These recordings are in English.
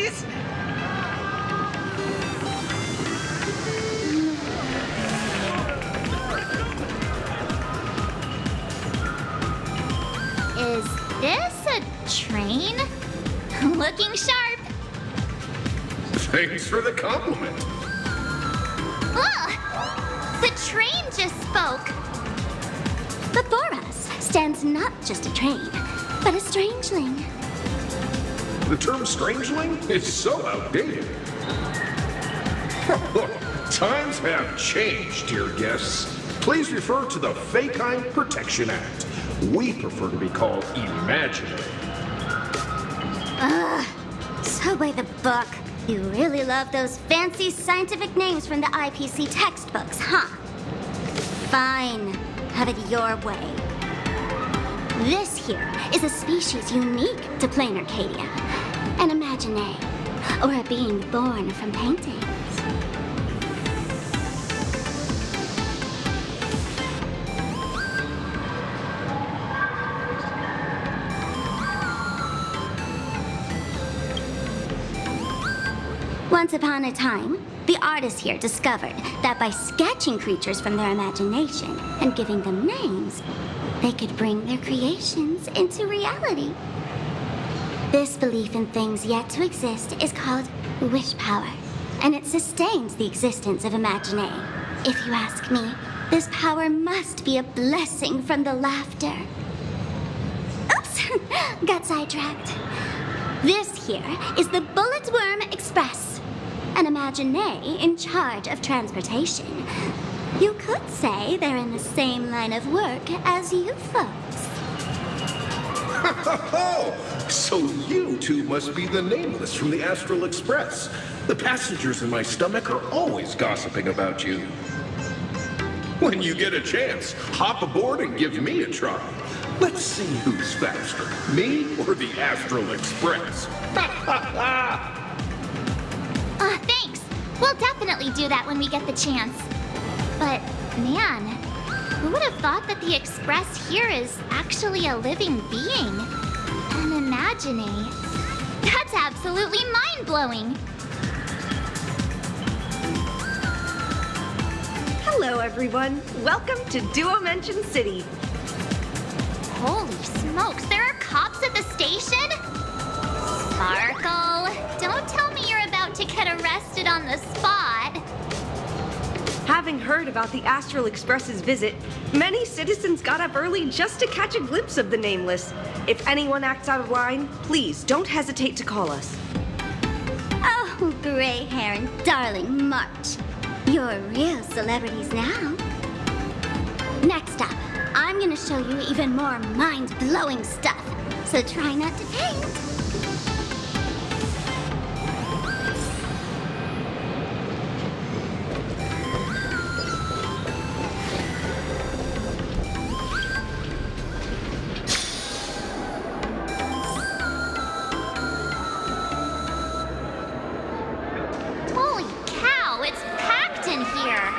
please? Is this a train? Looking sharp. Thanks for the compliment. Ugh! The train just spoke. Before us stands not just a train, but a strangeling. The term strangeling is so outdated. Times have changed, dear guests. Please refer to the Feikine Protection Act. We prefer to be called imaginary. Ugh. So by the book. You really love those fancy scientific names from the IPC textbooks, huh? Fine. Have it your way. This here is a species unique to plain Arcadia. An imagine, or a being born from paintings. Once upon a time, the artists here discovered that by sketching creatures from their imagination and giving them names, they could bring their creations into reality. This belief in things yet to exist is called wish power, and it sustains the existence of imagine. If you ask me, this power must be a blessing from the laughter. Oops, got sidetracked. This here is the Bullet Worm Express. An imagine in charge of transportation. You could say they're in the same line of work as you folks. So you two must be the nameless from the Astral Express. The passengers in my stomach are always gossiping about you. When you get a chance, hop aboard and give me a try. Let's see who's faster, me or the Astral Express. Thanks. We'll definitely do that when we get the chance. But, man, who would have thought that the Express here is actually a living being? An imagine. That's absolutely mind-blowing. Hello, everyone. Welcome to Duo-Mention City. Holy smokes, there are cops at the station? Sparkle, don't tell me you're about to get arrested on the spot. Having heard about the Astral Express's visit, many citizens got up early just to catch a glimpse of the Nameless. If anyone acts out of line, please don't hesitate to call us. Oh, gray hair and darling March. You're real celebrities now. Next up, I'm gonna show you even more mind-blowing stuff, so try not to faint. Holy cow, it's packed in here.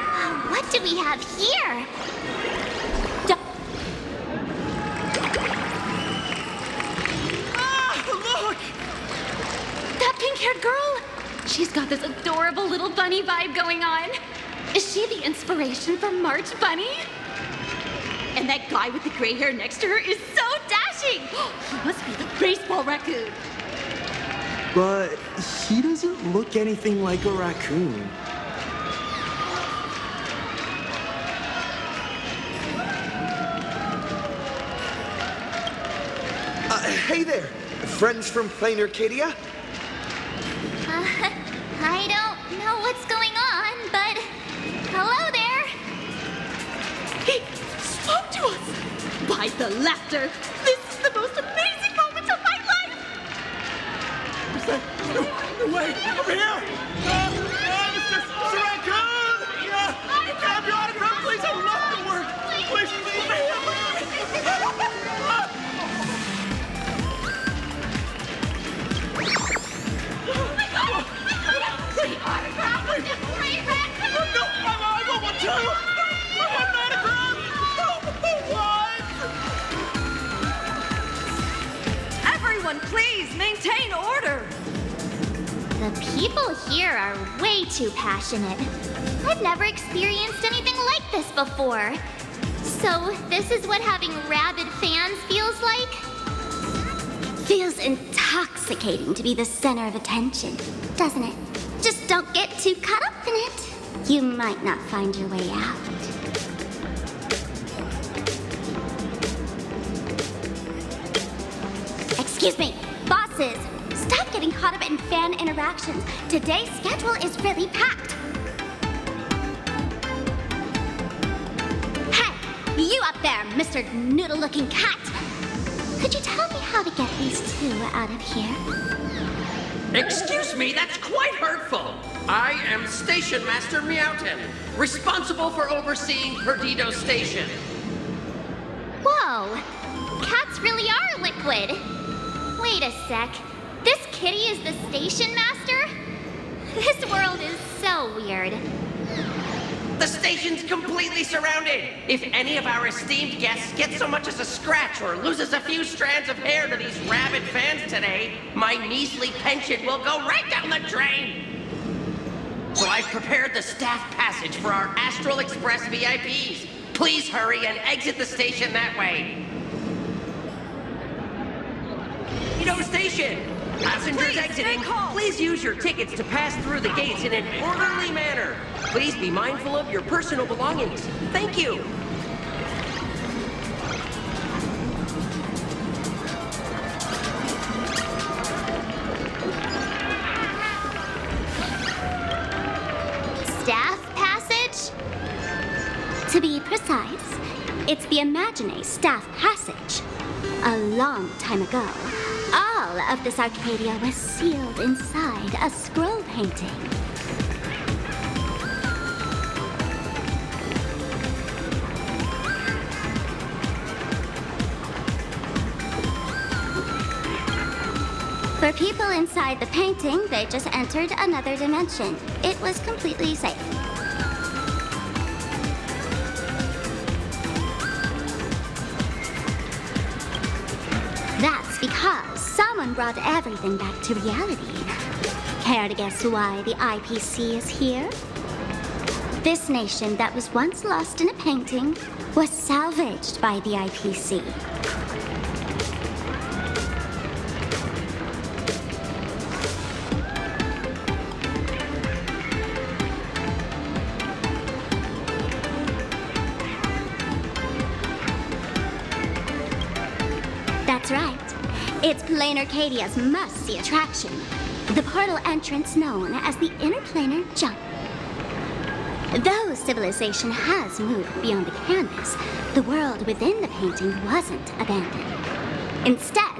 What do we have here? Pink-haired girl? She's got this adorable little bunny vibe going on. Is she the inspiration for March Bunny? And that guy with the gray hair next to her is so dashing. He must be the baseball raccoon. But he doesn't look anything like a raccoon. Hey there, friends from Plain Arcadia? I don't know what's going on, but hello there. He spoke to us. By the laughter, this is the most amazing moment of my life. Wait, over here! Mr. Raccoon! Can I have your autograph, please? I love the work! Please, over here! No, I don't want to! I want an autograph! What? Everyone, please maintain order. The people here are way too passionate. I've never experienced anything like this before. So, this is what having rabid fans feels like? Feels intoxicating to be the center of attention, doesn't it? Just don't get too caught up in it. You might not find your way out. Excuse me, bosses. Stop getting caught up in fan interactions. Today's schedule is really packed. Hey, you up there, Mr. Noodle-looking cat. Could you tell me how to get these two out of here? Excuse me, that's quite hurtful. I am Station Master Meowton, responsible for overseeing Perdido Station. Whoa, cats really are liquid. Wait a sec. This kitty is the station master? This world is so weird. The station's completely surrounded. If any of our esteemed guests gets so much as a scratch or loses a few strands of hair to these rabid fans today, my measly pension will go right down the drain. So I've prepared the staff passage for our Astral Express VIPs. Please hurry and exit the station that way. Perdido Station! Passengers exiting, please use your tickets to pass through the gates in an orderly manner. Please be mindful of your personal belongings. Thank you. Staff passage? To be precise, it's the Imagine Staff Passage. A long time ago, all of this Arcadia was sealed inside a scroll painting. For people inside the painting, they just entered another dimension. It was completely safe. That's because someone brought everything back to reality. Care to guess why the IPC is here? This nation that was once lost in a painting was salvaged by the IPC. That's right. It's Plain Arcadia's must-see attraction. The portal entrance known as the Interplanar Jump. Though civilization has moved beyond the canvas, the world within the painting wasn't abandoned. Instead,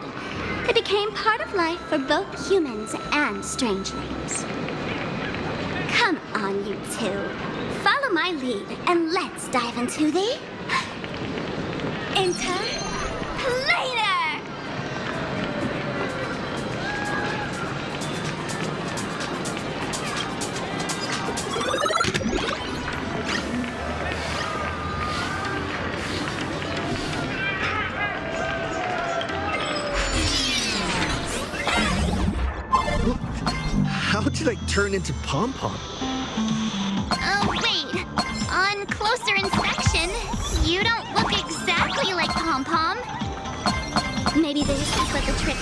it became part of life for both humans and strangelings. Come on, you two. Follow my lead and let's dive into the... Interplanar! How did I turn into Pom Pom? Oh, wait. On closer inspection, you don't look exactly like Pom Pom. Maybe this is like a trick.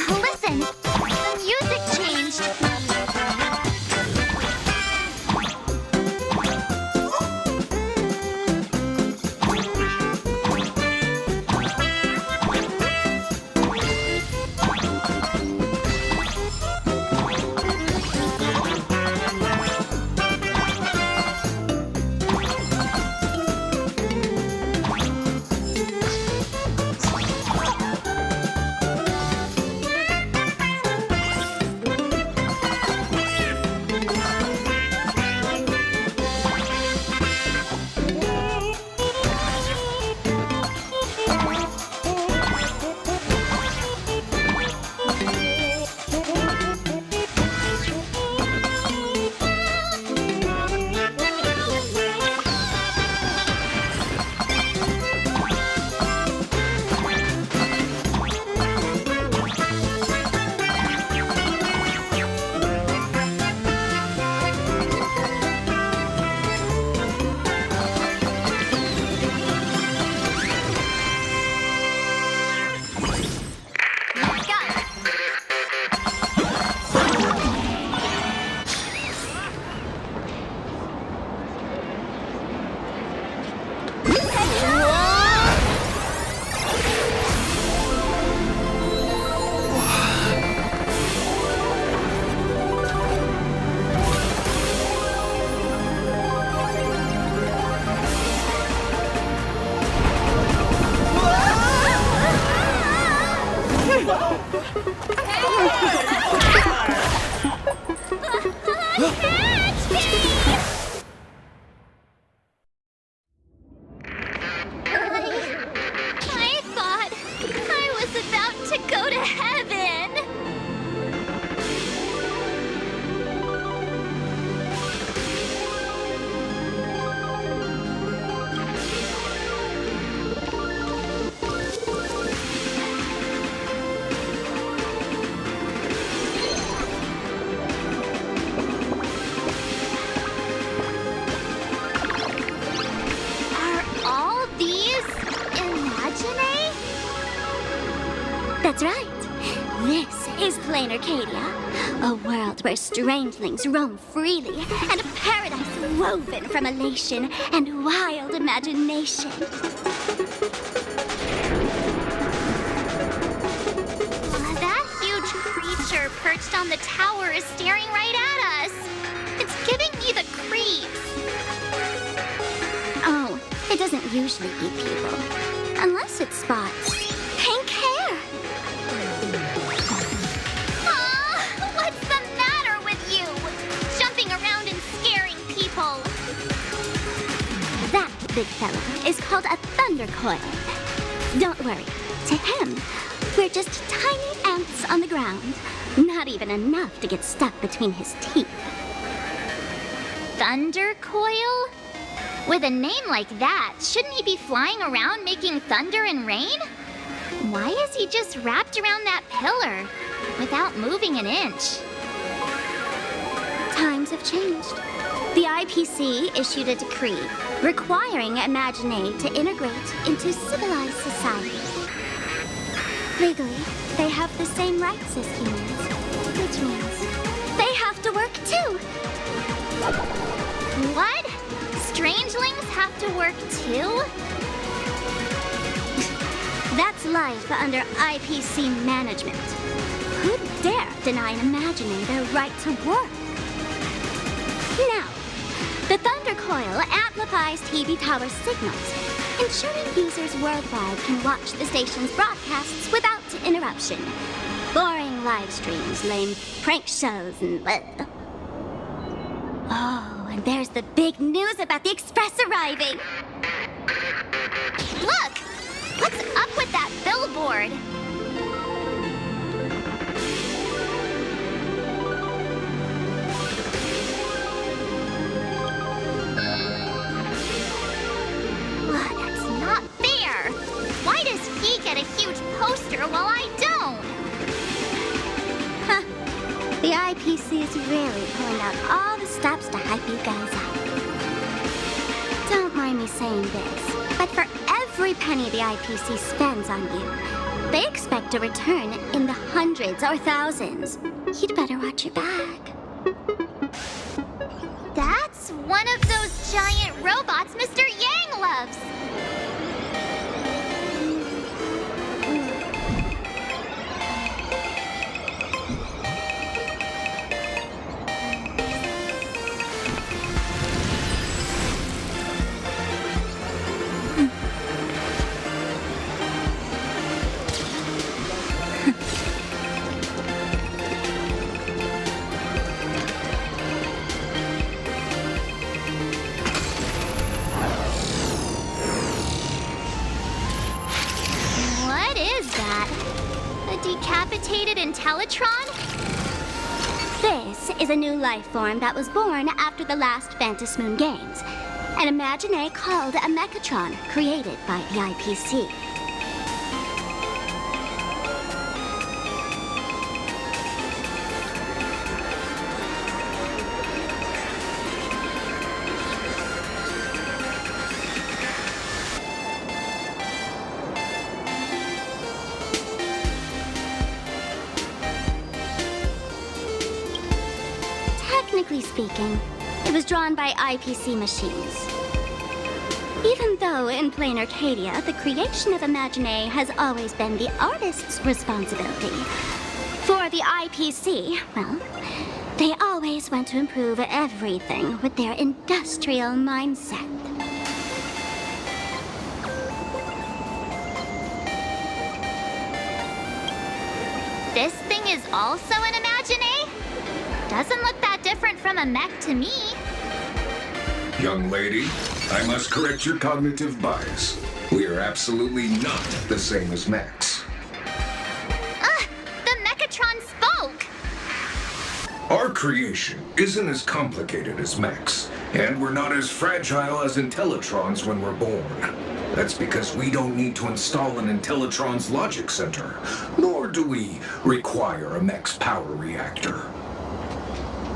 Listen, the music changed. That's right. This is plain Arcadia, a world where strangelings roam freely, and a paradise woven from elation and wild imagination. That huge creature perched on the tower is staring right at us. It's giving me the creeps. Oh, it doesn't usually eat people, unless it spots pink hair. What's the matter with you? Jumping around and scaring people. That big fella is called a thunder coil. Don't worry, to him, we're just tiny ants on the ground. Not even enough to get stuck between his teeth. Thunder Coil? With a name like that, shouldn't he be flying around making thunder and rain? Why is he just wrapped around that pillar without moving an inch? Times have changed. The IPC issued a decree requiring Imagine to integrate into civilized society. Legally, they have the same rights as humans, which means they have to work too. What? Strangelings have to work too? That's life under IPC management. Who'd dare deny an Imagine their right to work? Now, the Thunder Coil amplifies TV tower signals, ensuring users worldwide can watch the station's broadcasts without interruption. Boring live streams, lame prank shows, and... Oh, and there's the big news about the Express arriving! Look! What's up with that billboard? That's not fair! Why does he get a huge poster while I don't? Huh. The IPC is really pulling out all the stops to hype you guys up. Don't mind me saying this, but for every penny the IPC spends on you, they expect a return in the hundreds or thousands. You'd better watch your back. That's one of those giant robots Mr. Yang loves! Decapitated Intellitron? This is a new life form that was born after the last Phantom Moon Games. An Imagine called a Mechatron, created by the IPC. Technically speaking, it was drawn by IPC machines. Even though in plain Arcadia, the creation of Imagine has always been the artist's responsibility. For the IPC, well, they always want to improve everything with their industrial mindset. This thing is also an Imagine? Doesn't look that different from a mech to me. Young lady, I must correct your cognitive bias. We are absolutely not the same as mechs. The Mechatron spoke! Our creation isn't as complicated as mechs, and we're not as fragile as Intellitrons when we're born. That's because we don't need to install an Intellitron's logic center, nor do we require a mech's power reactor.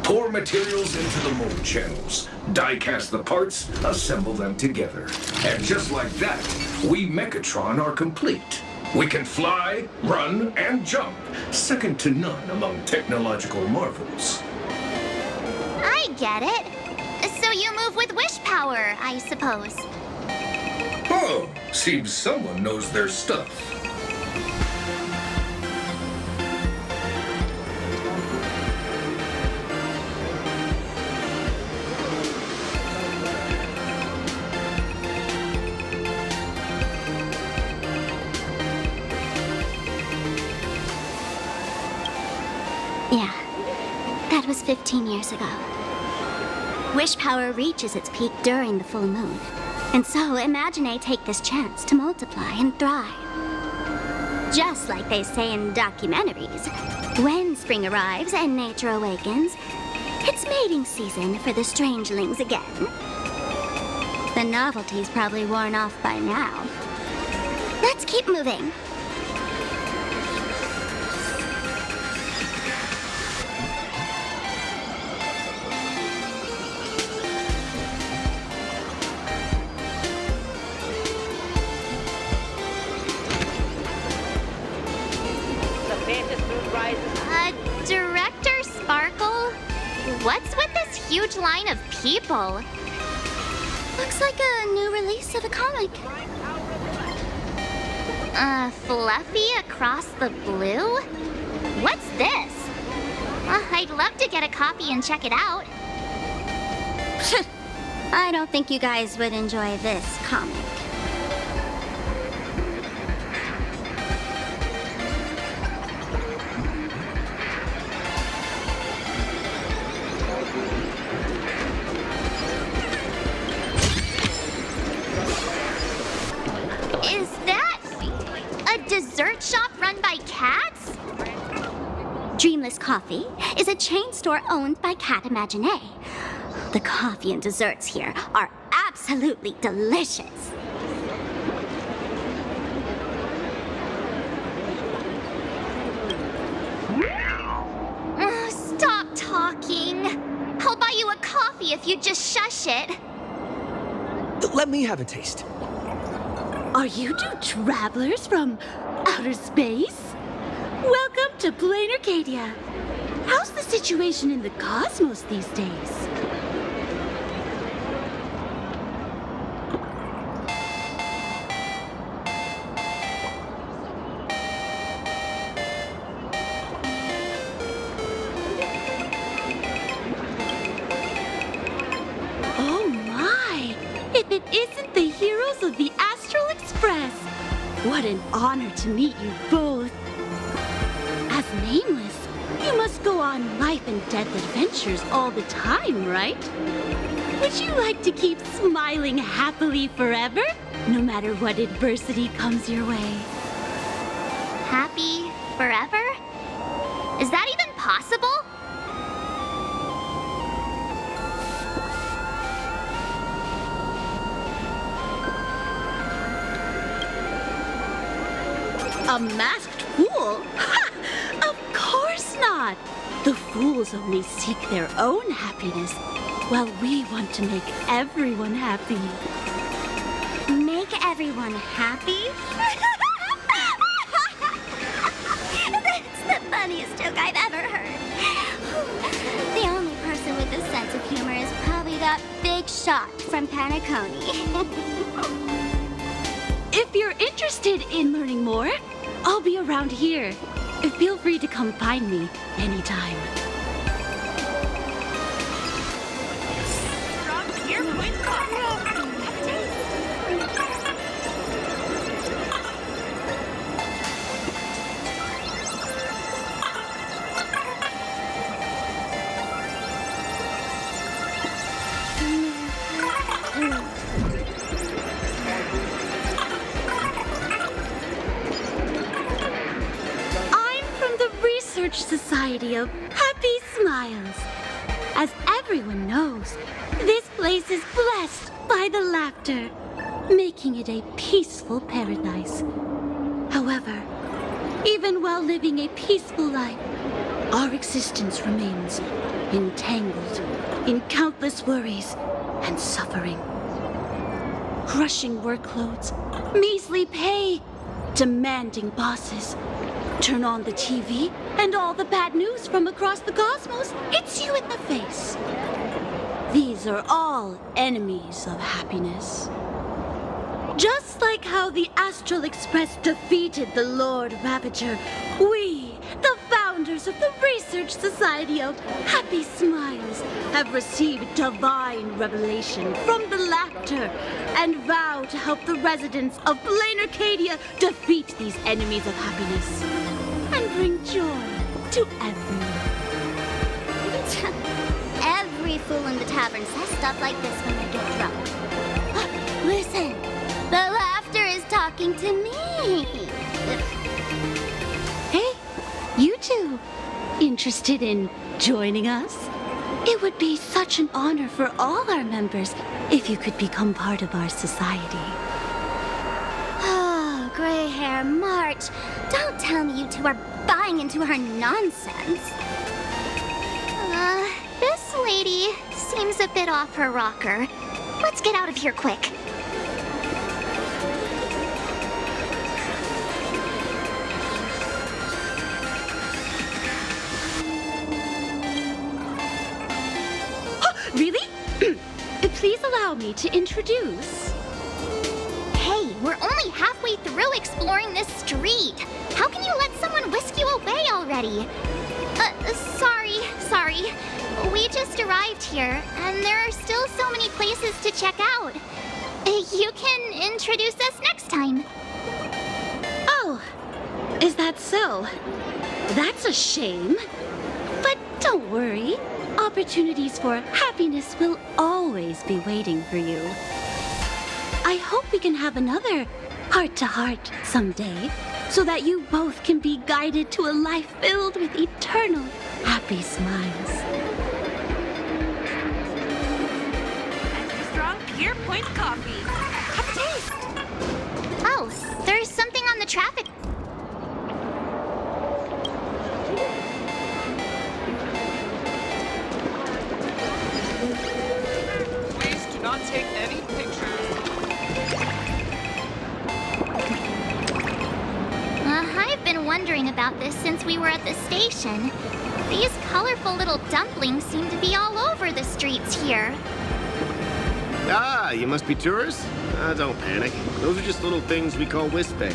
Pour materials into the mold channels, die-cast the parts, assemble them together. And just like that, we Mechatron are complete. We can fly, run, and jump, second to none among technological marvels. I get it. So you move with wish power, I suppose. Oh, seems someone knows their stuff. Yeah, that was 15 years ago. Wish power reaches its peak during the full moon. And so Imagine take this chance to multiply and thrive. Just like they say in documentaries, when spring arrives and nature awakens, it's mating season for the strangelings again. The novelty's probably worn off by now. Let's keep moving. Director Sparkle? What's with this huge line of people? Looks like a new release of a comic. Fluffy Across the Blue? What's this? I'd love to get a copy and check it out. I don't think you guys would enjoy this comic. Is that a dessert shop run by cats? Dreamless Coffee is a chain store owned by Cat Imagine. The coffee and desserts here are absolutely delicious. Stop talking. I'll buy you a coffee if you just shush it. Let me have a taste. Are you two travelers from outer space? Welcome to Plain Arcadia. How's the situation in the cosmos these days? Oh my! If it isn't the heroes of the Astral Express! What an honor to meet you both. As Nameless, you must go on life and death adventures all the time, right? Would you like to keep smiling happily forever, no matter what adversity comes your way? Happy forever? Is that even possible? A masked fool? Ha! Of course not! The fools only seek their own happiness, while we want to make everyone happy. Make everyone happy? That's the funniest joke I've ever heard. The only person with a sense of humor is probably that big shot from Panaconi. If you're interested in learning more, I'll be around here. Feel free to come find me anytime. Society of Happy Smiles. As everyone knows, this place is blessed by the laughter, making it a peaceful paradise. However, even while living a peaceful life, our existence remains entangled in countless worries and suffering. Crushing workloads, measly pay, demanding bosses. Turn on the TV, and all the bad news from across the cosmos hits you in the face. These are all enemies of happiness. Just like how the Astral Express defeated the Lord Ravager, we, the founders of the Research Society of Happy Smiles, have received divine revelation from the Laughter and vow to help the residents of Blaine Arcadia defeat these enemies of happiness and bring joy to everyone. Every fool in the tavern says stuff like this when they get drunk. Listen, the laughter is talking to me. Hey, you two, interested in joining us? It would be such an honor for all our members if you could become part of our society. Oh, gray hair March, don't tell me you two are buying into her nonsense. This lady seems a bit off her rocker. Let's get out of here quick. Really? Please allow me to introduce. Hey, we're only halfway through exploring this street. How can you let someone whisk you away already? Sorry. We just arrived here, and there are still so many places to check out. You can introduce us next time. Oh, is that so? That's a shame. But don't worry. Opportunities for happiness will always be waiting for you. I hope we can have another heart-to-heart someday, so that you both can be guided to a life filled with eternal happy smiles. Extra strong Pier Point coffee. Have a taste. Oh, there's something on the traffic. Please do not take any pictures. I've been wondering about this since we were at the station. These colorful little dumplings seem to be all over the streets here. Ah, you must be tourists? Don't panic. Those are just little things we call wispy.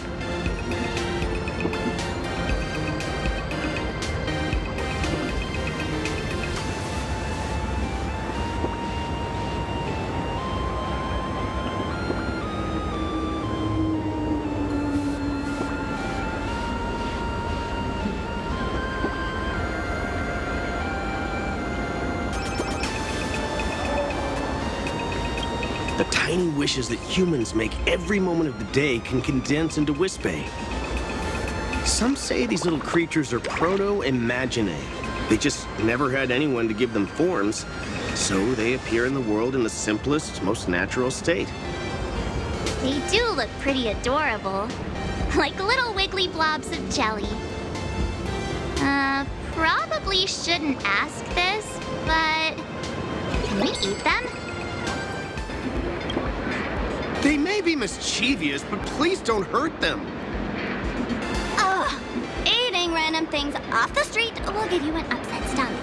The tiny wishes that humans make every moment of the day can condense into wispy. Some say these little creatures are proto-imaginae. They just never had anyone to give them forms, so they appear in the world in the simplest, most natural state. They do look pretty adorable. Like little wiggly blobs of jelly. Probably shouldn't ask this, but can we eat them? They may be mischievous, but please don't hurt them. Ugh! Eating random things off the street will give you an upset stomach.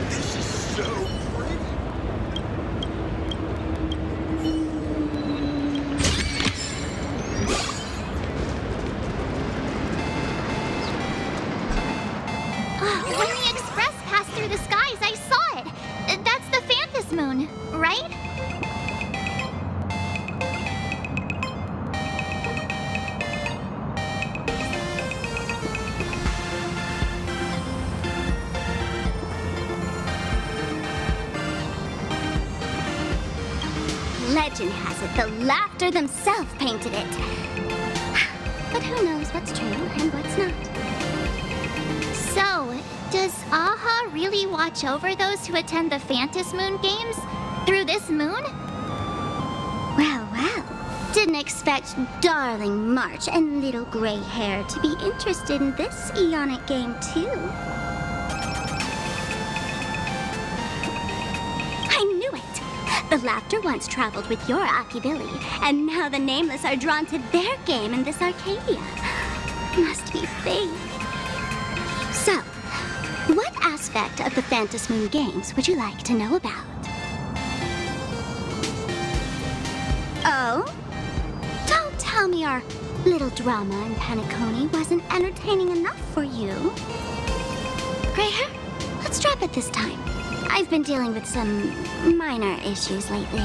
This is so pretty. When the express passed through the skies, I saw it. That's the Phantom Moon, right? Legend has it the Laughter themselves painted it. But who knows what's true and what's not. So, does Aha really watch over those who attend the Phantom Moon games through this moon? Well, Didn't expect darling March and little gray hair to be interested in this eonic game, too. I knew it! The laughter once traveled with your Akibilly, and now the Nameless are drawn to their game in this Arcadia. Must be fate. So, what aspect of the Phantas Moon games would you like to know about? Oh? Don't tell me our little drama in Paniconi wasn't entertaining enough for you. Gray hair, let's drop it this time. I've been dealing with some minor issues lately.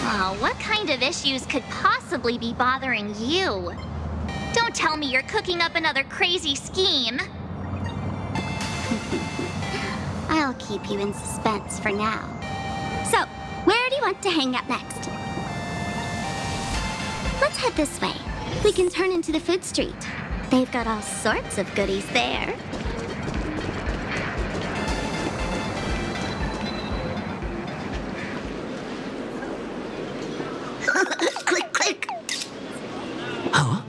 Oh, what kind of issues could possibly be bothering you? Don't tell me you're cooking up another crazy scheme. I'll keep you in suspense for now. So, where do you want to hang out next? Let's head this way. We can turn into the food street. They've got all sorts of goodies there. Click, click. Huh?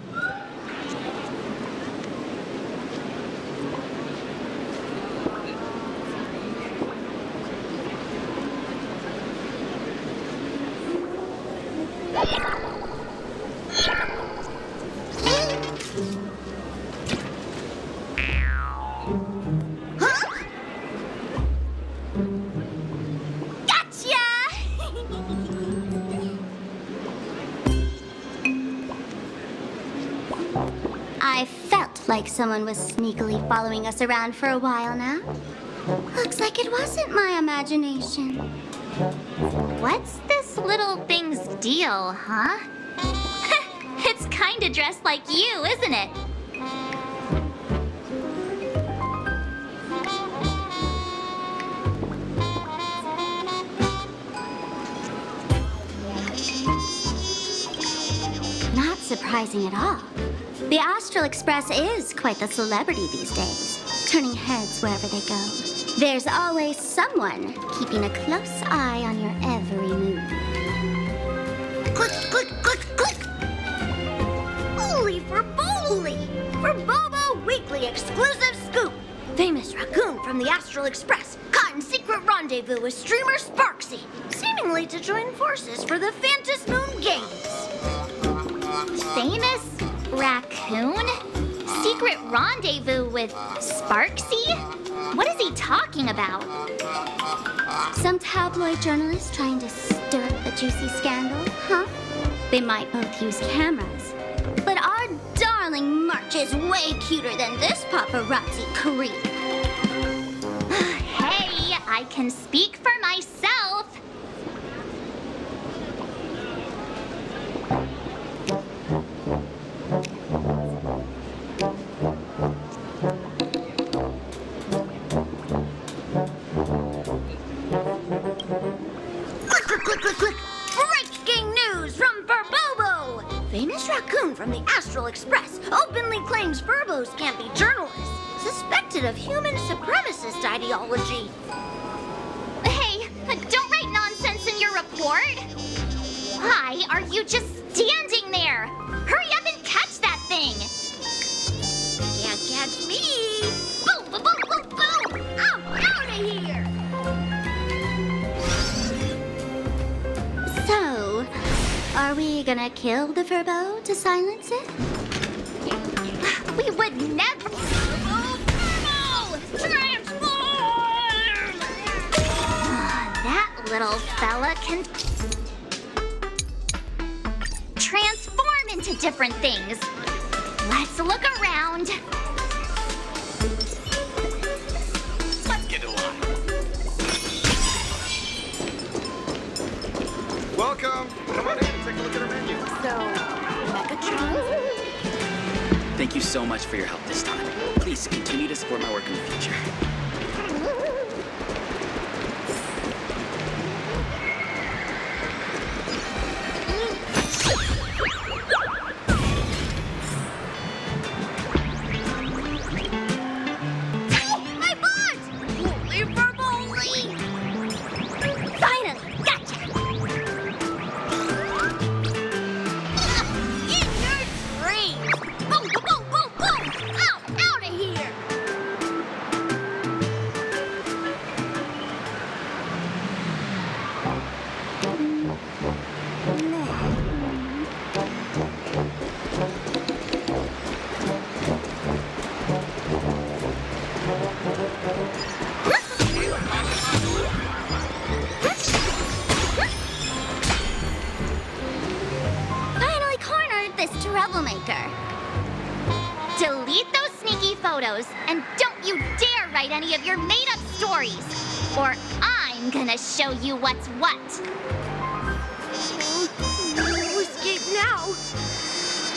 I felt like someone was sneakily following us around for a while now. Looks like it wasn't my imagination. What's this little thing's deal, huh? It's kinda dressed like you, isn't it? Not surprising at all. The Astral Express is quite the celebrity these days, turning heads wherever they go. There's always someone keeping a close eye on your every move. Click, click, click, click. Holy for Bowley! For Bobo Weekly exclusive scoop! Famous raccoon from the Astral Express caught in secret rendezvous with streamer Sparksy, seemingly to join forces for the Phantas Moon Games. Famous raccoon? Secret rendezvous with Sparksy? What is he talking about? Some tabloid journalist trying to stir up a juicy scandal, huh? They might both use cameras. But our darling March is way cuter than this paparazzi creep. Hey, I can speak for myself. Click, click, click, click, click! Breaking news from Furbobo! Famous raccoon from the Astral Express openly claims Furbos can't be journalists, suspected of human supremacist ideology. Hey, don't write nonsense in your report. Why are you just standing there? Hurry up and catch that thing. Can't catch me! Boom, boom, boom, boom, boom! I'm out of here! So, are we gonna kill the Furbo to silence it? We would never. Transform! That little fella can transform into different things. Let's look around. Let's get in line. Welcome. Come on in and take a look at our menu. Thank you so much for your help this time. Please continue to support my work in the future. My bonds! Holy for Bowley! Finally, gotcha! troublemaker. Delete those sneaky photos, and don't you dare write any of your made-up stories, or I'm gonna show you what's what. No escape now.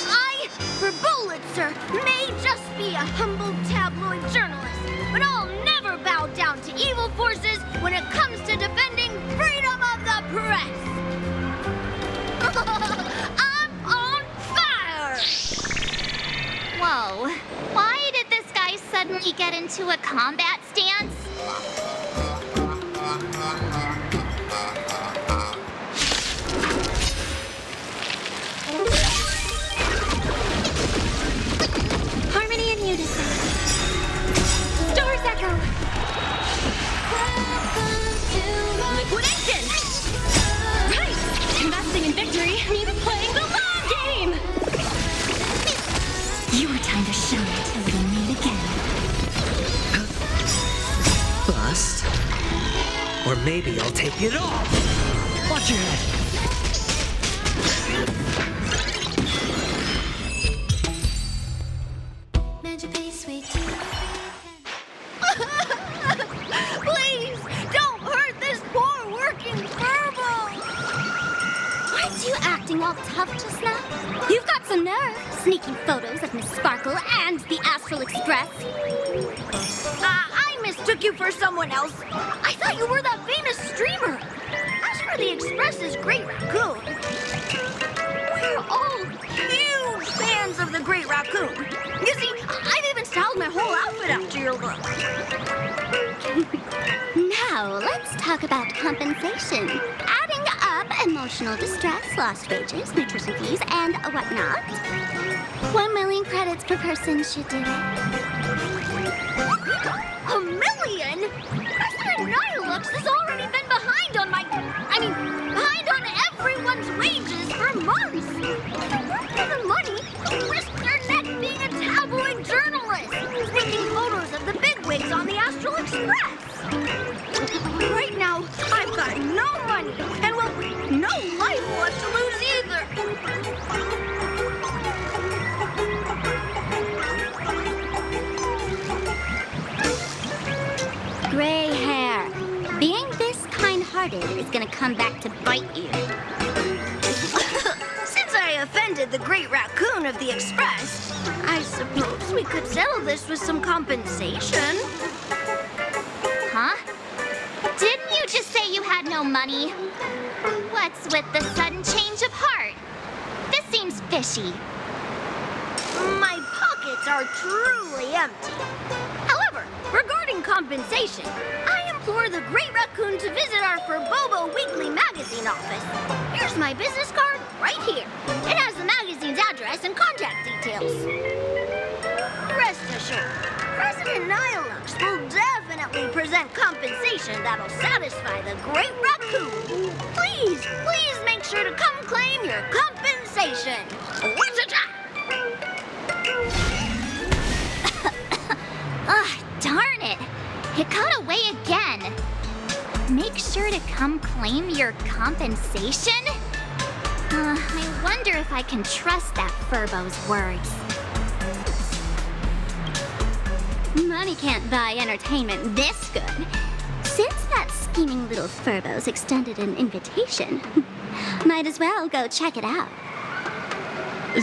I, for Bullitzer, may just be a humble tabloid journalist, but I'll never bow down to evil forces when it comes to defending freedom of the press. I'm on fire! Whoa, why did this guy suddenly get into a combat stance? Harmony and unison. Stars echo. Liquidation! Right! Investing in victory means playing the long game! Your time to shine till we meet again. Bust. Or maybe I'll take it off. Watch your head. Please, don't hurt this poor working furball! Aren't you acting all tough just now? You've got some nerve, sneaking photos of Miss Sparkle and the Astral Express. I mistook you for someone else. I thought you were that famous streamer. As for the Express's Great Raccoon, we're all huge fans of the Great Raccoon. You see, I've even styled my whole outfit after your look. Now, let's talk about compensation. Adding up emotional distress, lost wages, nutrition fees, and whatnot. 1 million credits per person should do it. $1 million? President Nihilux has already been behind on behind on everyone's wages for months. To work for the money, you risk your neck being a tabloid journalist, taking photos of the bigwigs on the Astral Express. Right now, I've got no money, and no life left to lose either. Gray hair. Being this kind-hearted is gonna come back to bite you. Since I offended the Great Raccoon of the Express, I suppose we could settle this with some compensation. Huh? Didn't you just say you had no money? What's with the sudden change of heart? This seems fishy. My pockets are truly empty. However, regarding compensation, I implore the Great Raccoon to visit our Furbobo Weekly magazine office. Here's my business card right here. It has the magazine's address and contact details. Rest assured, President Nihilux will definitely present compensation that'll satisfy the Great Raccoon. Please, please make sure to come claim your compensation. Ugh, darn it! It got away again. Make sure to come claim your compensation? I wonder if I can trust that Furbo's words. Money can't buy entertainment this good. Since that scheming little Furbo's extended an invitation, might as well go check it out.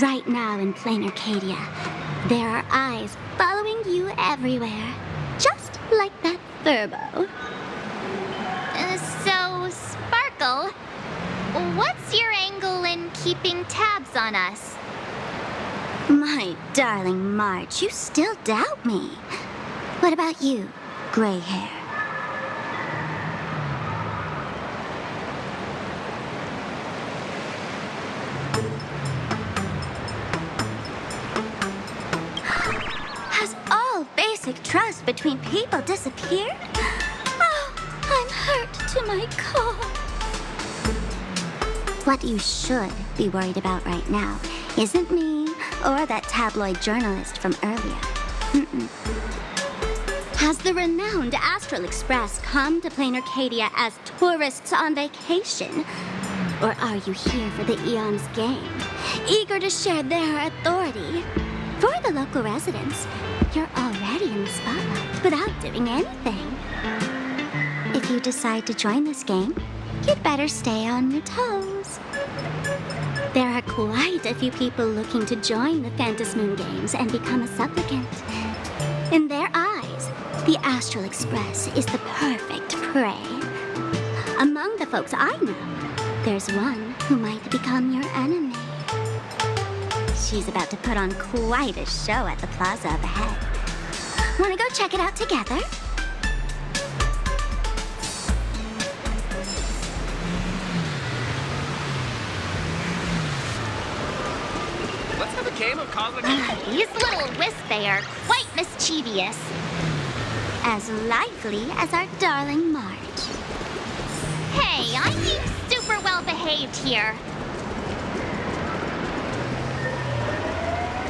Right now in plain Arcadia, there are eyes following you everywhere, just like that Furbo. So, Sparkle, what's your angle in keeping tabs on us? My darling March, you still doubt me. What about you, gray hair? Has all basic trust between people disappeared? Oh, I'm hurt to my core. What you should be worried about right now isn't me or that tabloid journalist from earlier. Has the renowned Astral Express come to plain Arcadia as tourists on vacation? Or are you here for the Eon's game, eager to share their authority? For the local residents, you're already in the spotlight without doing anything. If you decide to join this game, you'd better stay on your toes. There are quite a few people looking to join the Phantasmoon Games and become a supplicant. In their eyes, the Astral Express is the perfect prey. Among the folks I know, there's one who might become your enemy. She's about to put on quite a show at the plaza up ahead. Wanna go check it out together? Let's have a game of cosmic... These little wisps, they are quite mischievous. As lively as our darling Marge. Hey, I'm being super well behaved here.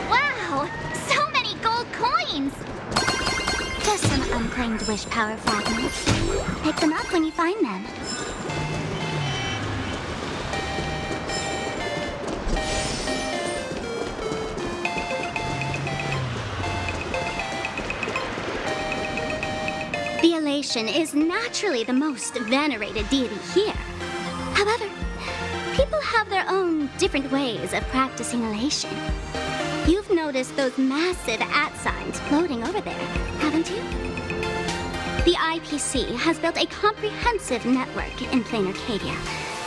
Wow, so many gold coins! Just some unclaimed wish power fragments. Pick them up when you find them. The Elation is naturally the most venerated deity here. However, people have their own different ways of practicing Elation. You've noticed those massive @ signs floating over there, haven't you? The IPC has built a comprehensive network in plain Arcadia,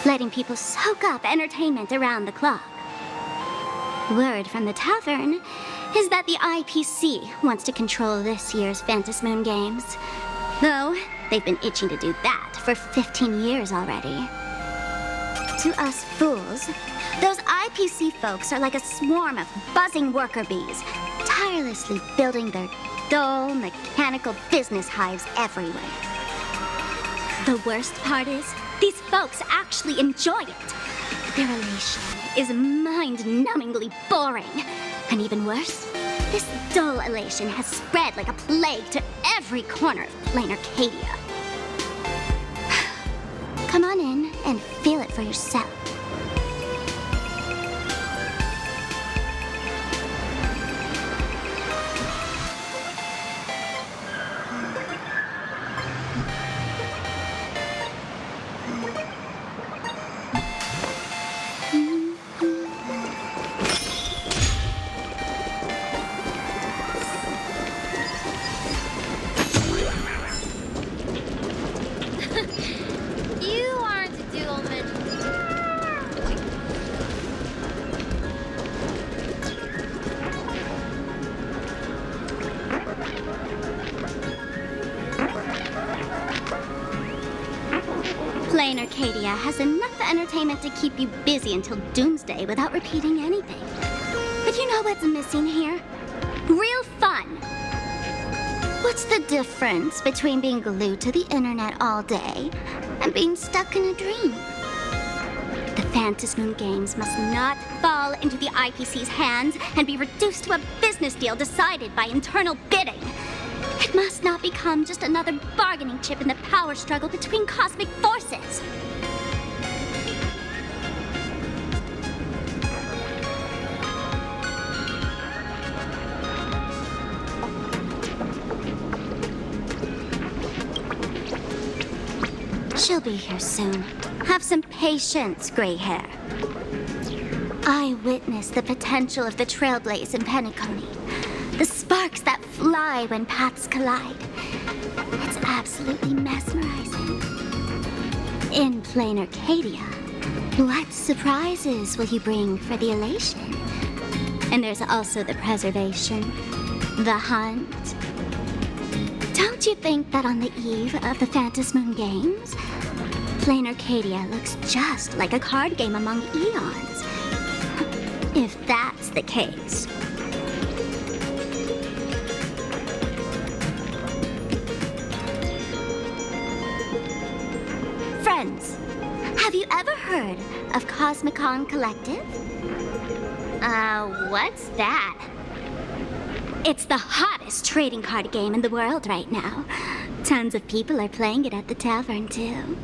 letting people soak up entertainment around the clock. Word from the tavern is that the IPC wants to control this year's Phantasmoon Games. Though, they've been itching to do that for 15 years already. To us fools, those IPC folks are like a swarm of buzzing worker bees, tirelessly building their dull, mechanical business hives everywhere. The worst part is, these folks actually enjoy it. Their Elation is mind-numbingly boring. And even worse, this dull Elation has spread like a plague to every corner of plain Arcadia. Come on in and feel it for yourself. Plain Arcadia has enough entertainment to keep you busy until doomsday without repeating anything. But you know what's missing here? Real fun. What's the difference between being glued to the internet all day and being stuck in a dream? The Phantasmoon Games must not fall into the IPC's hands and be reduced to a business deal decided by internal bidding. It must not become just another bargaining chip in the power struggle between cosmic forces. She'll be here soon. Have some patience, gray hair. I witnessed the potential of the trailblaze in Penacony. The sparks that fly when paths collide. It's absolutely mesmerizing. In plain Arcadia, what surprises will you bring for the Elation? And there's also the preservation, the hunt. Don't you think that on the eve of the Phantasmoon Games, plain Arcadia looks just like a card game among eons? If that's the case. Friends, have you ever heard of Cosmicon Collective? What's that? It's the hottest trading card game in the world right now. Tons of people are playing it at the tavern, too.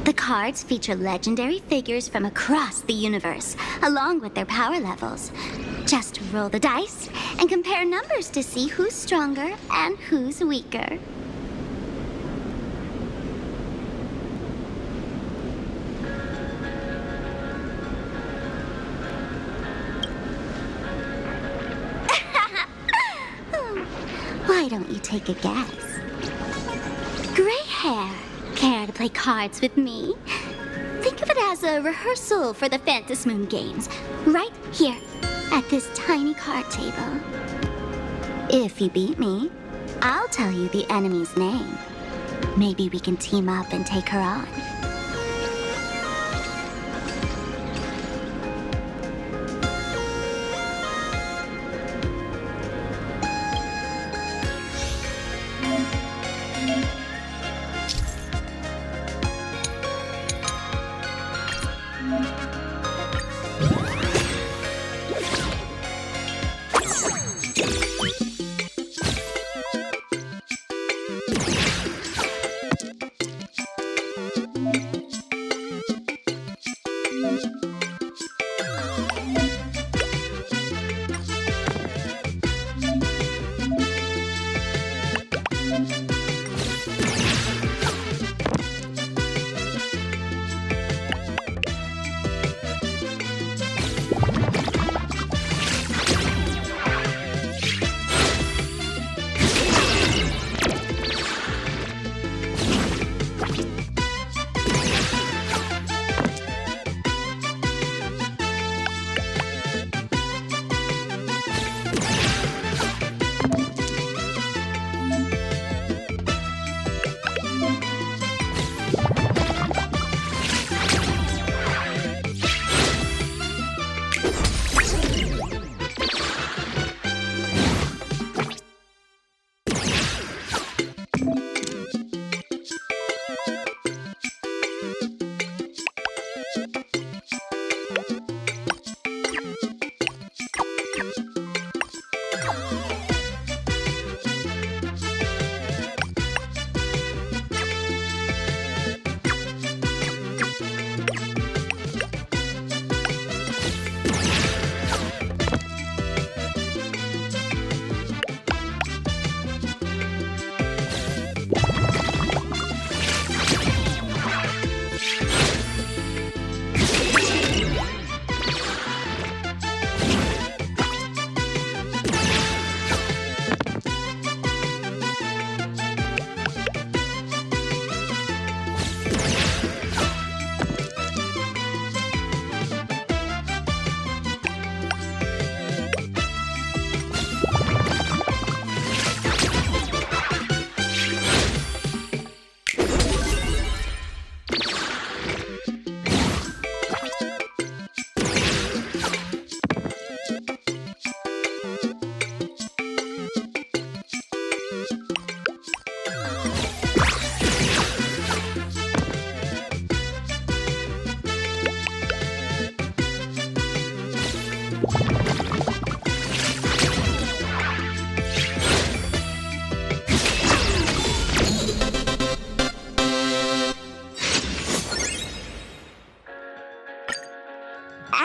The cards feature legendary figures from across the universe, along with their power levels. Just roll the dice and compare numbers to see who's stronger and who's weaker. Why don't you take a guess? Gray hair. Care to play cards with me? Think of it as a rehearsal for the Phantasmoon Games, right here, at this tiny card table. If you beat me, I'll tell you the enemy's name. Maybe we can team up and take her on.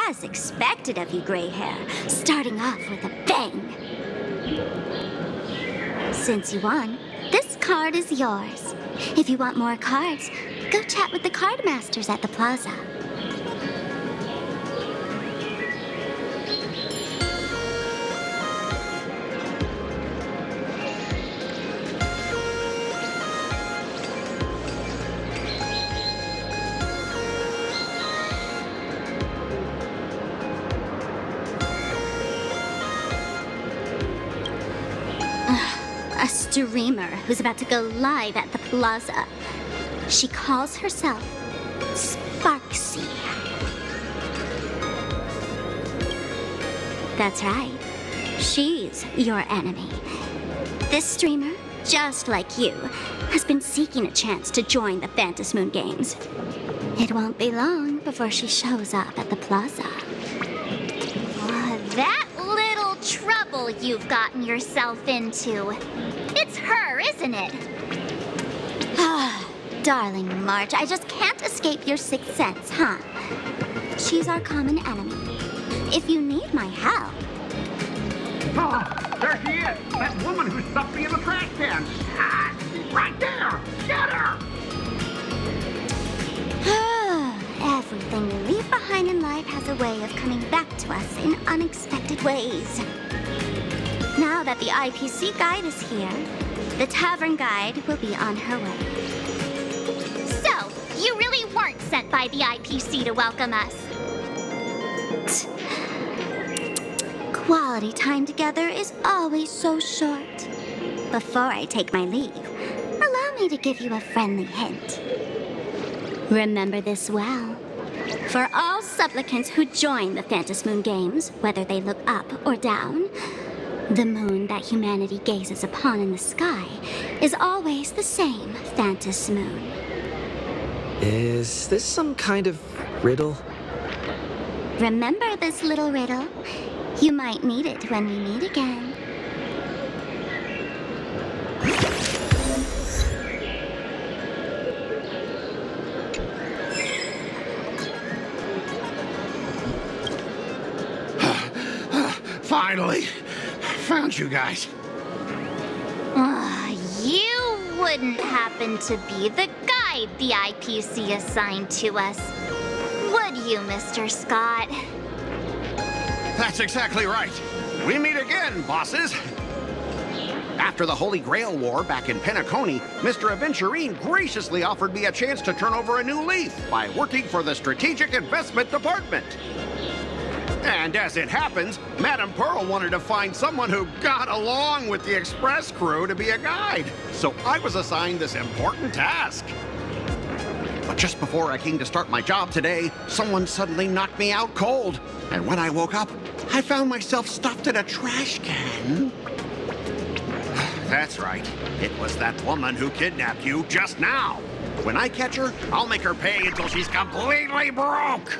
As expected of you, Gray Hair, starting off with a bang. Since you won, this card is yours. If you want more cards, go chat with the card masters at the plaza. A streamer who's about to go live at the plaza. She calls herself Sparksy. That's right. She's your enemy. This streamer, just like you, has been seeking a chance to join the Phantasmoon Games. It won't be long before she shows up at the plaza. That little trouble you've gotten yourself into. It's her, isn't it? Darling March, I just can't escape your sixth sense, huh? She's our common enemy. If you need my help... Oh, there she is! That woman who stuffed me in the trash can! Ah, she's right there! Get her! Everything we leave behind in life has a way of coming back to us in unexpected ways. Now that the IPC guide is here, the tavern guide will be on her way. So, you really weren't sent by the IPC to welcome us? Quality time together is always so short. Before I take my leave, allow me to give you a friendly hint. Remember this well. For all supplicants who join the Phantom Moon Games, whether they look up or down, the moon that humanity gazes upon in the sky is always the same Phantom Moon. Is this some kind of riddle? Remember this little riddle? You might need it when we meet again. Finally! Found you guys. You wouldn't happen to be the guide the IPC assigned to us, would you, Mr. Scott? That's exactly right. We meet again, bosses. After the Holy Grail War back in Penacony, Mr. Aventurine graciously offered me a chance to turn over a new leaf by working for the Strategic Investment Department. And as it happens, Madame Pearl wanted to find someone who got along with the Express crew to be a guide. So I was assigned this important task. But just before I came to start my job today, someone suddenly knocked me out cold. And when I woke up, I found myself stuffed in a trash can. That's right. It was that woman who kidnapped you just now. When I catch her, I'll make her pay until she's completely broke.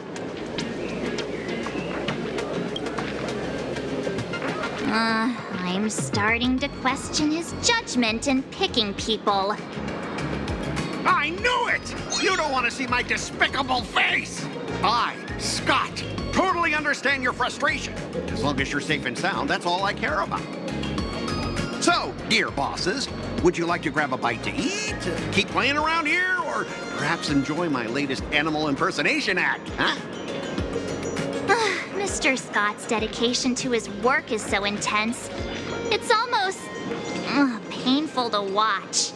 I'm starting to question his judgment in picking people. I knew it! You don't want to see my despicable face! I, Scott, totally understand your frustration. As long as you're safe and sound, that's all I care about. So, dear bosses, would you like to grab a bite to eat, keep playing around here, or perhaps enjoy my latest animal impersonation act, huh? Mr. Scott's dedication to his work is so intense. It's almost painful to watch.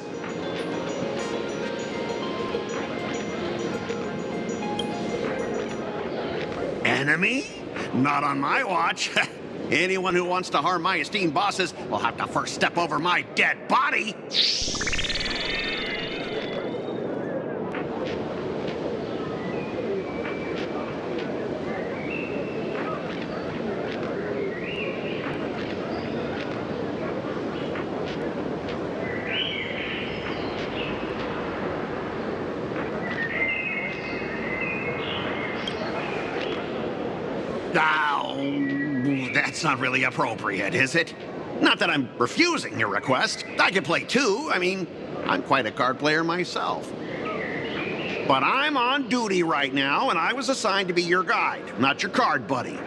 Enemy? Not on my watch. Anyone who wants to harm my esteemed bosses will have to first step over my dead body. That's not really appropriate, is it? Not that I'm refusing your request. I can play too. I mean, I'm quite a card player myself. But I'm on duty right now, and I was assigned to be your guide, not your card buddy.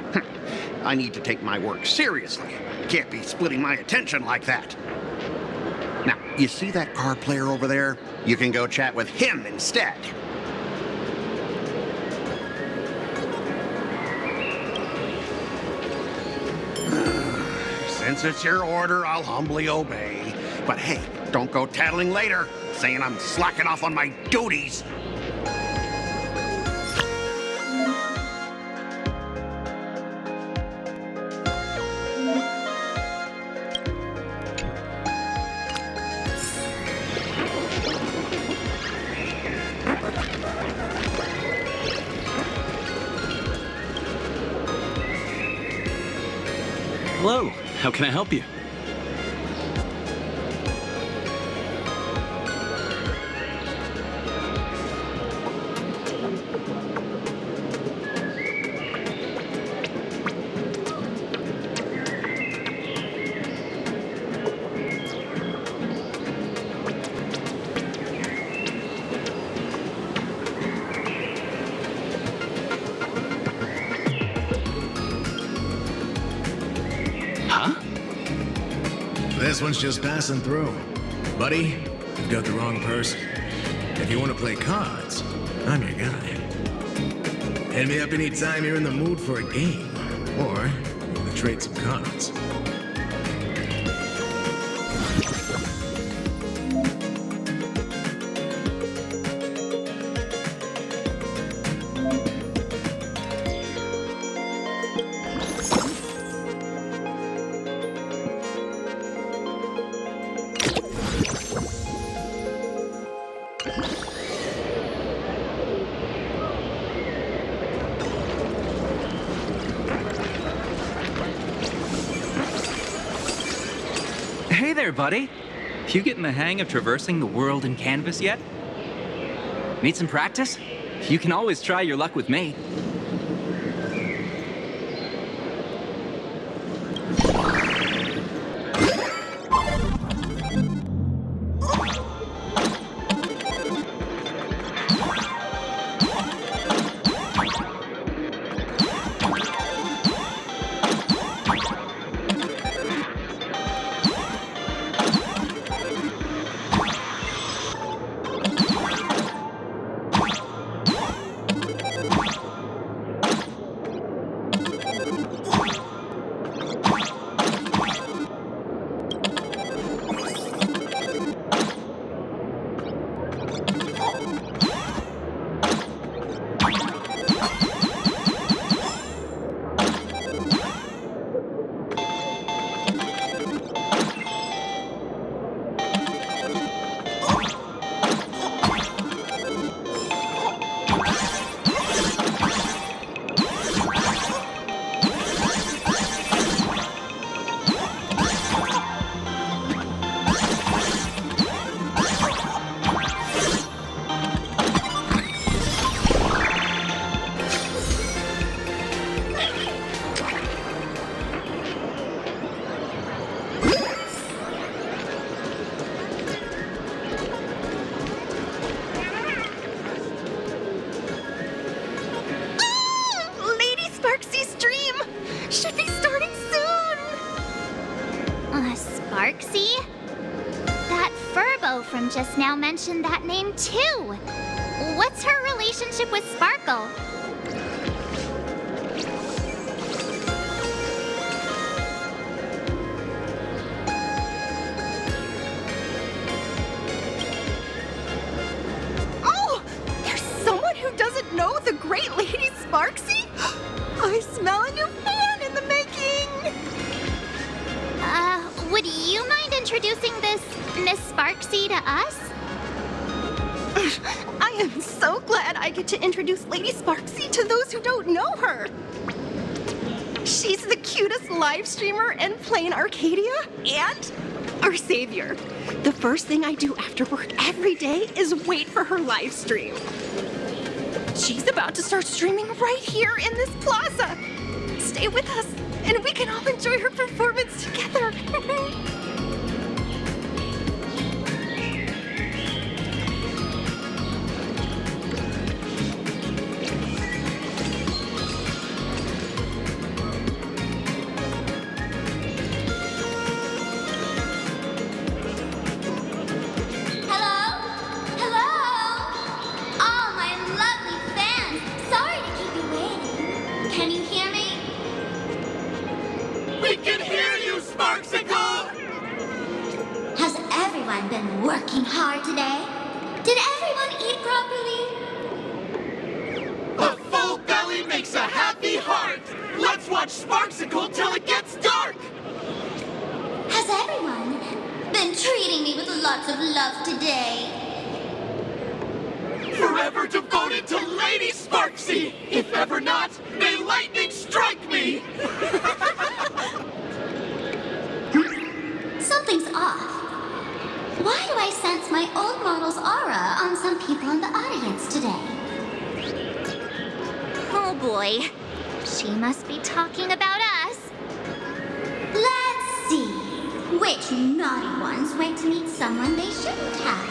I need to take my work seriously. Can't be splitting my attention like that. Now, you see that card player over there? You can go chat with him instead. Since it's your order, I'll humbly obey. But hey, don't go tattling later, saying I'm slacking off on my duties. Hello, how can I help you? Huh? This one's just passing through. Buddy, you've got the wrong person. If you want to play cards, I'm your guy. Hit me up anytime you're in the mood for a game. Or you want to trade some cards. Hey there, buddy. You getting the hang of traversing the world in canvas yet? Need some practice? You can always try your luck with me. Sparksy? That Furbo from just now mentioned that name too. What's her relationship with Sparkle? Oh! There's someone who doesn't know the great Lady Sparksy? I smell a new fan in the making! Would you mind introducing this Miss Sparksy to us? I am so glad I get to introduce Lady Sparksy to those who don't know her. She's the cutest live streamer in plain Arcadia and our savior. The first thing I do after work every day is wait for her live stream. She's about to start streaming right here in this plaza. Stay with us, and we can all enjoy her performance together. Been working hard today? Did everyone eat properly? A full belly makes a happy heart. Let's watch Sparksicle till it gets dark. Has everyone been treating me with lots of love today? Forever devoted to Lady Sparksy. If ever not, may lightning strike me. Something's off. Why do I sense my old model's aura on some people in the audience today? Oh boy. She must be talking about us. Let's see. Which naughty ones went to meet someone they shouldn't have?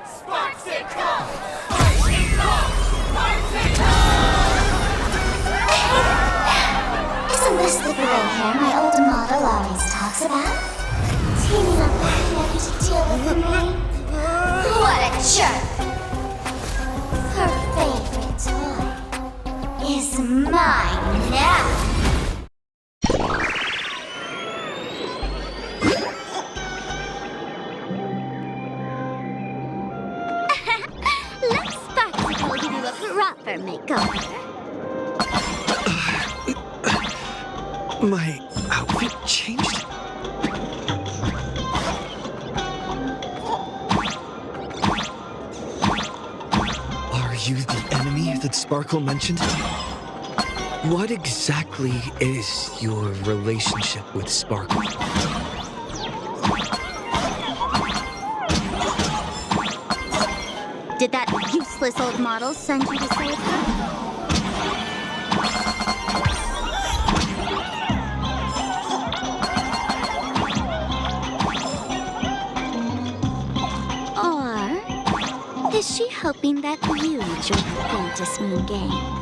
Sparksicle! Sparksicle! Sparksicle! this the gray hair my old model always talks about? Teaming up with Hannah to deal with me? What a jerk! Her favorite toy is mine now! Let's Sparksicle give you a proper makeover. My outfit changed? Are you the enemy that Sparkle mentioned? What exactly is your relationship with Sparkle? Did that useless old model send you to save her? Or is she hoping that you join the Fantasy Moon Games?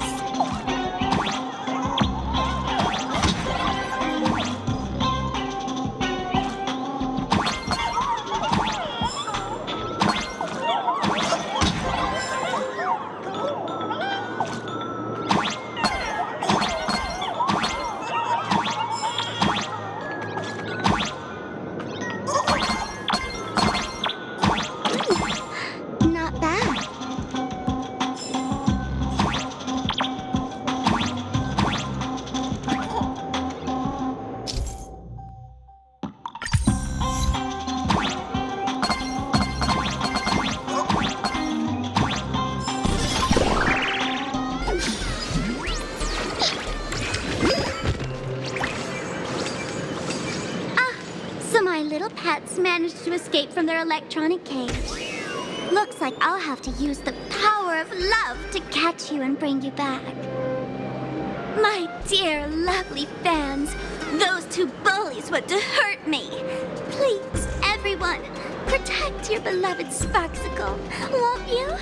Pets managed to escape from their electronic cage. Looks like I'll have to use the power of love to catch you and bring you back. My dear, lovely fans, those two bullies want to hurt me. Please, everyone, protect your beloved Sparksicle, won't you?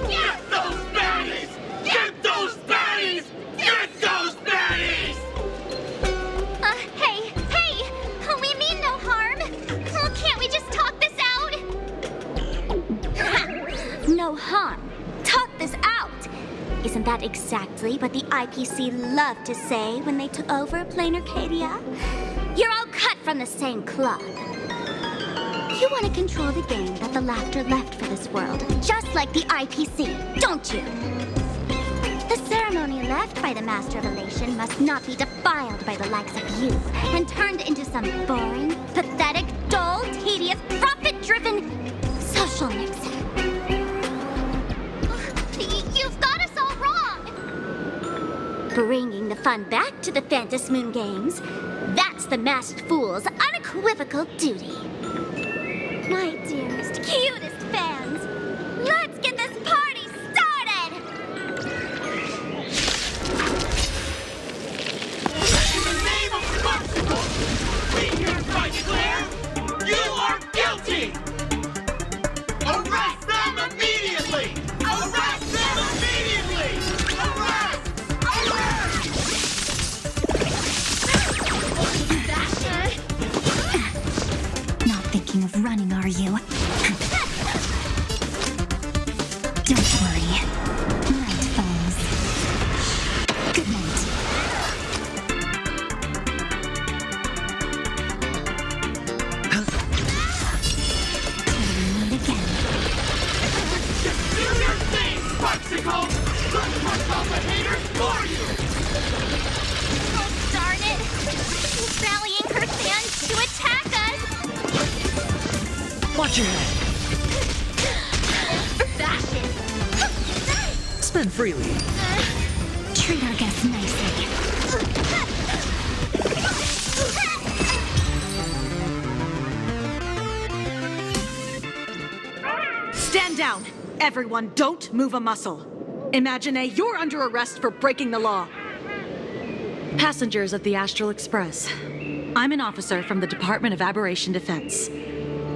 Get those baddies! Get those baddies! Get those baddies! Hey, we mean no harm. Oh, can't we just talk this out? No harm. Talk this out. Isn't that exactly what the IPC loved to say when they took over Plain Arcadia? You're all cut from the same cloth. You want to control the game that the Laughter left for this world, just like the IPC, don't you? The ceremony left by the Master of Elation must not be defiled by the likes of you and turned into some boring, pathetic, dull, tedious, profit-driven social mixer. You've got us all wrong! Bringing the fun back to the Fantasy Moon Games, that's the Masked Fool's unequivocal duty. My dearest, cutest fans, let's get this party started! In the name of Sparksicle, we hereby declare you are guilty! Arrest them immediately! Arrest them immediately! Arrest! Not thinking of running, are you? Don't worry. Night falls. Good night. Till we meet again. Do your thing, Sparksicle! Let's push off the haters for you! Oh, darn it! She's rallying her fans to attack us! Watch your head. Fashion! Spend freely. Treat our guests nicely. Stand down! Everyone, don't move a muscle. Imagine you're under arrest for breaking the law. Passengers of the Astral Express. I'm an officer from the Department of Aberration Defense.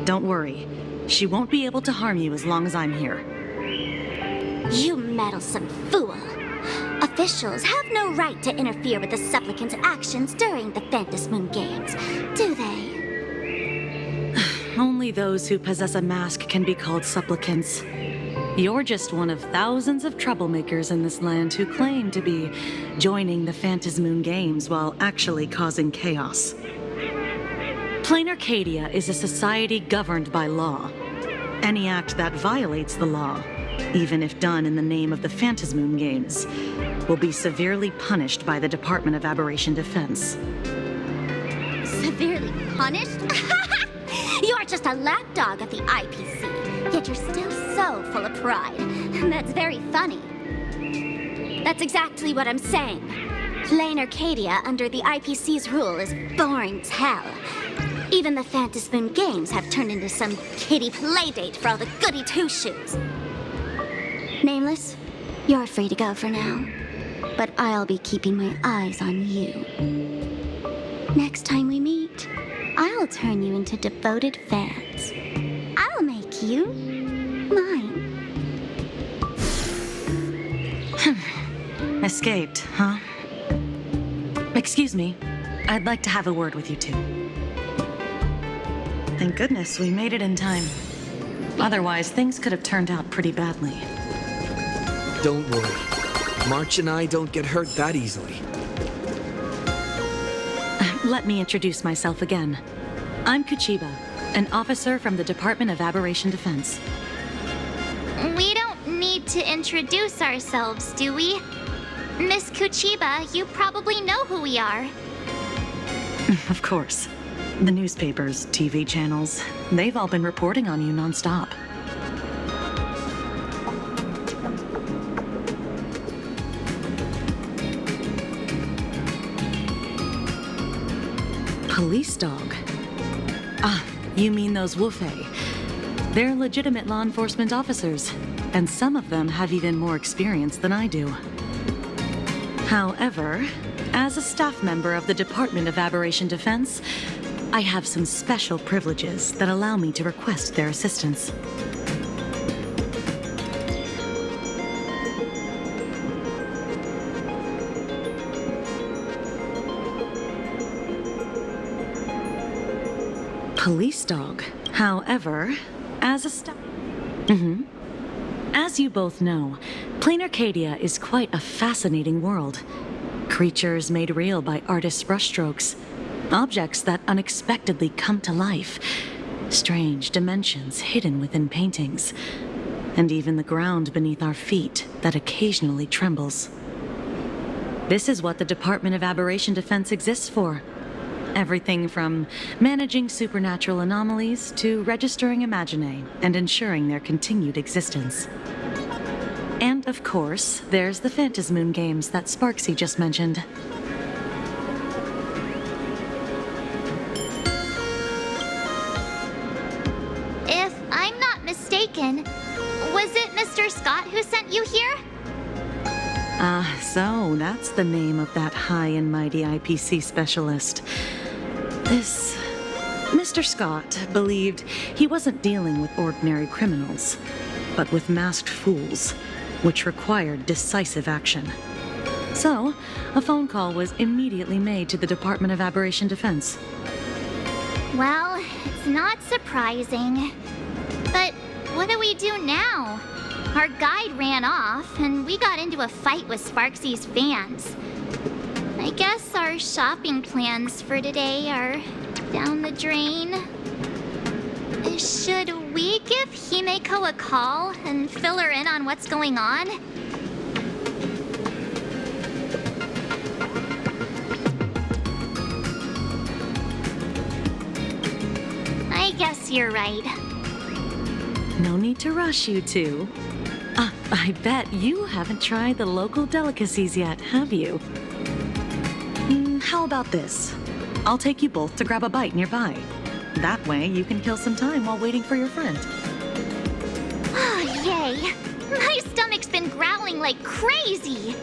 Don't worry. She won't be able to harm you as long as I'm here. You meddlesome fool! A Officials have no right to interfere with the supplicants' actions during the Phantasmoon Games, do they? Only those who possess a mask can be called supplicants. You're just one of thousands of troublemakers in this land who claim to be joining the Phantasmoon Games while actually causing chaos. Plain Arcadia is a society governed by law. Any act that violates the law, even if done in the name of the Phantasmoon Games, will be severely punished by the Department of Aberration Defense. Severely punished? You're just a lapdog of the IPC, yet you're still so full of pride. That's very funny. That's exactly what I'm saying. Plain Arcadia under the IPC's rule is boring as hell. Even the Phantasmoon Games have turned into some kiddie playdate for all the goody two-shoes. Nameless, you're free to go for now. But I'll be keeping my eyes on you. Next time we meet, I'll turn you into devoted fans. I'll make you mine. Escaped, huh? Excuse me. I'd like to have a word with you two. Thank goodness we made it in time. Otherwise, things could have turned out pretty badly. Don't worry. March and I don't get hurt that easily. Let me introduce myself again. I'm Kuchiba, an officer from the Department of Aberration Defense. We don't need to introduce ourselves, do we? Miss Kuchiba, you probably know who we are. Of course. The newspapers, TV channels, they've all been reporting on you nonstop. Police dog? Ah, you mean those Wufei. They're legitimate law enforcement officers, and some of them have even more experience than I do. However, as a staff member of the Department of Aberration Defense, I have some special privileges that allow me to request their assistance. Police dog. However, as a staff... As you both know, Plain Arcadia is quite a fascinating world. Creatures made real by artists' brushstrokes. Objects that unexpectedly come to life. Strange dimensions hidden within paintings. And even the ground beneath our feet that occasionally trembles. This is what the Department of Aberration Defense exists for. Everything from managing supernatural anomalies to registering Imaginae and ensuring their continued existence. And of course, there's the Phantasmoon Games that Sparksy just mentioned. If I'm not mistaken, was it Mr. Scott who sent you here? So that's the name of that high and mighty IPC specialist. This Mr. Scott believed he wasn't dealing with ordinary criminals, but with masked fools, which required decisive action. So, a phone call was immediately made to the Department of Aberration Defense. Well, it's not surprising. But what do we do now? Our guide ran off, and we got into a fight with Sparksy's fans. I guess our shopping plans for today are down the drain. Should we give Himeko a call and fill her in on what's going on? I guess you're right. No need to rush, you two. I bet you haven't tried the local delicacies yet, have you? How about this? I'll take you both to grab a bite nearby. That way, you can kill some time while waiting for your friend. Oh, yay! My stomach's been growling like crazy!